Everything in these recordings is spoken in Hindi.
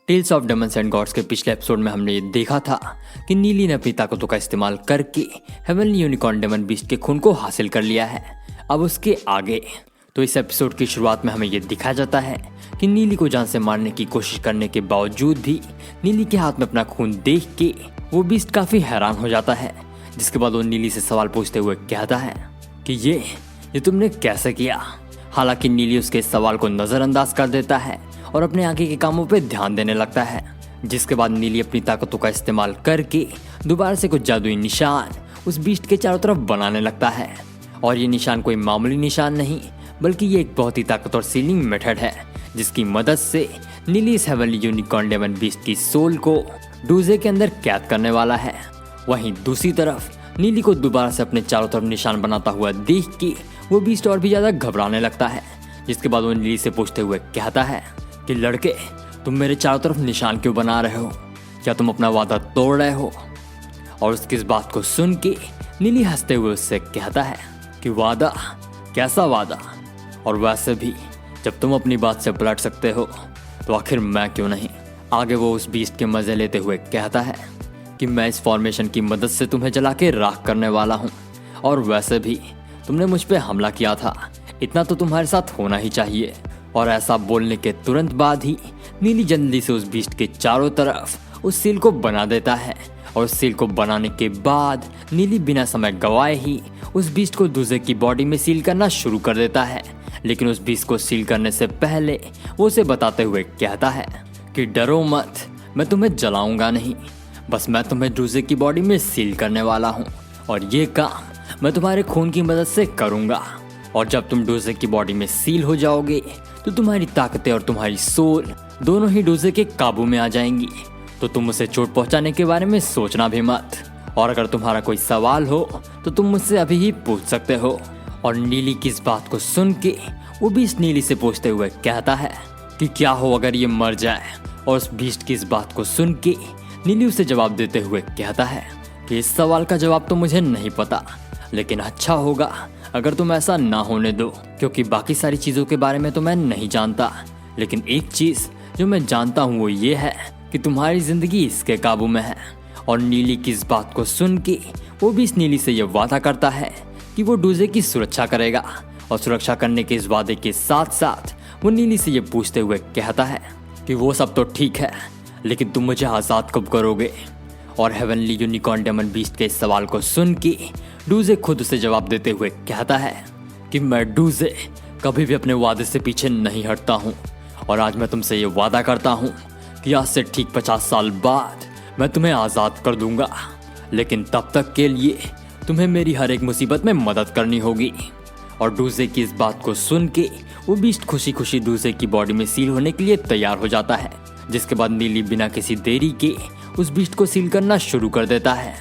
Tales of demons and gods के पिछले एपिसोड में हमने ये देखा था कि नीली ने अपनी ताकतों का इस्तेमाल करके हेवनली यूनिकॉर्न डेमन बीस्ट के खून को हासिल कर लिया है। अब उसके आगे तो इस एपिसोड की शुरुआत में हमें ये दिखाया जाता है कि नीली को जान से मारने की कोशिश करने के बावजूद भी नीली के हाथ में अपना खून देख के वो बीस्ट काफी हैरान हो जाता है। जिसके बाद वो नीली से सवाल पूछते हुए कहता है कि ये तुमने कैसे किया। हालांकि नीली उसके सवाल को नजरअंदाज कर देता है और अपने आगे के कामों पे ध्यान देने लगता है। जिसके बाद नीली अपनी ताकतों का इस्तेमाल करके दोबारा से कुछ जादुई निशान उस बीस्ट के चारों तरफ बनाने लगता है। और ये निशान कोई मामूली निशान नहीं बल्कि ये एक बहुत ही ताकतवर सीलिंग मेथड है जिसकी मदद से नीली इस हेवनली यूनिकॉर्न डेमन बीस्ट की सोल को डूजे के अंदर कैद करने वाला है। वहीं दूसरी तरफ नीली को दोबारा से अपने चारों तरफ निशान बनाता हुआ देख के वो बीस्ट और भी ज्यादा घबराने लगता है। जिसके बाद वो नीली से पूछते हुए कहता है कि लड़के, तुम मेरे चारों तरफ निशान क्यों बना रहे हो? क्या तुम अपना वादा तोड़ रहे हो? और उसकी इस बात को सुन के नीली हंसते हुए उससे कहता है कि वादा? कैसा वादा? और वैसे भी जब तुम अपनी बात से पलट सकते हो तो आखिर मैं क्यों नहीं? आगे वो उस बीस्ट के मजे लेते हुए कहता है कि मैं इस फॉर्मेशन की मदद से तुम्हें जला के राख करने वाला हूँ। और वैसे भी तुमने मुझ पे हमला किया था, इतना तो तुम्हारे साथ होना ही चाहिए। और ऐसा बोलने के तुरंत बाद ही नीली जल्दी से उस बीस्ट के चारों तरफ उस सील को बना देता है। और उस सील को बनाने के बाद नीली बिना समय गवाए ही उस बीस्ट को दूजे की बॉडी में सील करना शुरू कर देता है। लेकिन उस बीस्ट को सील करने से पहले वो उसे बताते हुए कहता है कि डरो मत, मैं तुम्हें जलाऊंगा नहीं, बस मैं तुम्हें डूजे की बॉडी में सील करने वाला हूँ। और ये काम मैं तुम्हारे खून की मदद से करूँगा। और जब तुम डूजे की बॉडी में सील हो जाओगे तो तुम्हारी ताकतें और तुम्हारी सोल दोनों ही डूजे के काबू में आ जाएंगी। तो तुम उसे चोट पहुंचाने के बारे में सोचना भी मत। और अगर तुम्हारा कोई सवाल हो तो तुम मुझसे अभी ही पूछ सकते हो। और नीली की इस बात को सुन के वो बीस्ट नीली से पूछते हुए कहता है कि क्या हो अगर ये मर जाए। और उस बीस्ट की इस बात को सुन के नीली उसे जवाब देते हुए कहता है कि इस सवाल का जवाब तो मुझे नहीं पता, लेकिन अच्छा होगा अगर तुम ऐसा ना होने दो, क्योंकि बाकी सारी चीज़ों के बारे में तो मैं नहीं जानता। लेकिन एक चीज़ जो मैं जानता हूँ वो ये है कि तुम्हारी ज़िंदगी इसके काबू में है। और नीली की इस बात को सुन के वो भी इस नीली से ये वादा करता है कि वो डूजे की सुरक्षा करेगा। और सुरक्षा करने के इस वादे के साथ साथ वो नीली से ये पूछते हुए कहता है कि वो सब तो ठीक है, लेकिन तुम मुझे आज़ाद कब करोगे? और हेवनली यूनिकॉर्न डेमन बीस्ट के इस सवाल को सुन के डूजे खुद उसे जवाब देते हुए कहता है कि मैं डूजे कभी भी अपने वादे से पीछे नहीं हटता हूँ। और आज मैं तुमसे ये वादा करता हूँ कि आज से ठीक 50 साल बाद मैं तुम्हें आज़ाद कर दूंगा। लेकिन तब तक के लिए तुम्हें मेरी हर एक मुसीबत में मदद करनी होगी। और डूजे की इस बात को सुन के वो बीस्ट खुशी खुशी डूजे की बॉडी में सील होने के लिए तैयार हो जाता है। जिसके बाद नीली बिना किसी देरी के उस बीस्ट को सील करना शुरू कर देता है।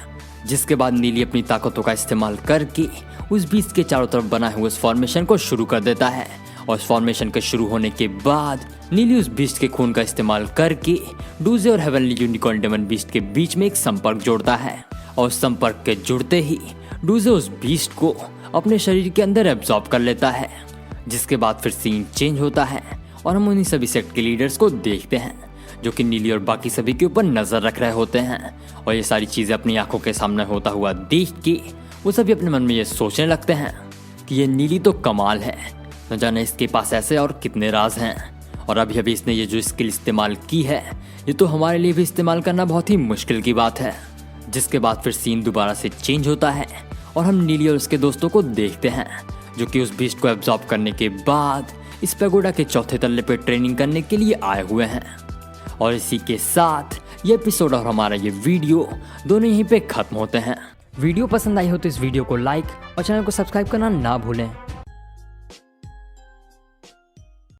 जिसके बाद नीली अपनी ताकतों का इस्तेमाल करके उस बीस्ट के चारों तरफ बनाए हुए उस फॉर्मेशन को शुरू कर देता है। और उस फॉर्मेशन के शुरू होने के बाद नीली उस बीस्ट के खून का इस्तेमाल करके डूजे और हेवनली यूनिकॉर्न डेमन बीस्ट के बीच में एक संपर्क जोड़ता है। और उस संपर्क के जुड़ते ही डूजे उस बीस्ट को अपने शरीर के अंदर एब्जॉर्ब कर लेता है। जिसके बाद फिर सीन चेंज होता है और हम उन्हीं सभी सेक्ट के लीडर्स को देखते हैं जो कि नीली और बाकी सभी के ऊपर नजर रख रहे होते हैं। और ये सारी चीजें अपनी आंखों के सामने होता हुआ देख के वो सभी अपने मन में ये सोचने लगते हैं कि ये नीली तो कमाल है, न जाने इसके पास ऐसे और कितने राज हैं। और अभी अभी इसने ये जो स्किल इस्तेमाल की है ये तो हमारे लिए भी इस्तेमाल करना बहुत ही मुश्किल की बात है। जिसके बाद फिर सीन दोबारा से चेंज होता है और हम नीली और उसके दोस्तों को देखते हैं जो कि उस बीस्ट को एब्जॉर्ब करने के बाद इस पैगोडा के चौथे तल्ले पे ट्रेनिंग करने के लिए आए हुए हैं। और इसी के साथ ये एपिसोड और हमारा ये वीडियो दोनों यहीं पे खत्म होते हैं। वीडियो पसंद आई हो तो इस वीडियो को लाइक और चैनल को सब्सक्राइब करना ना भूलें।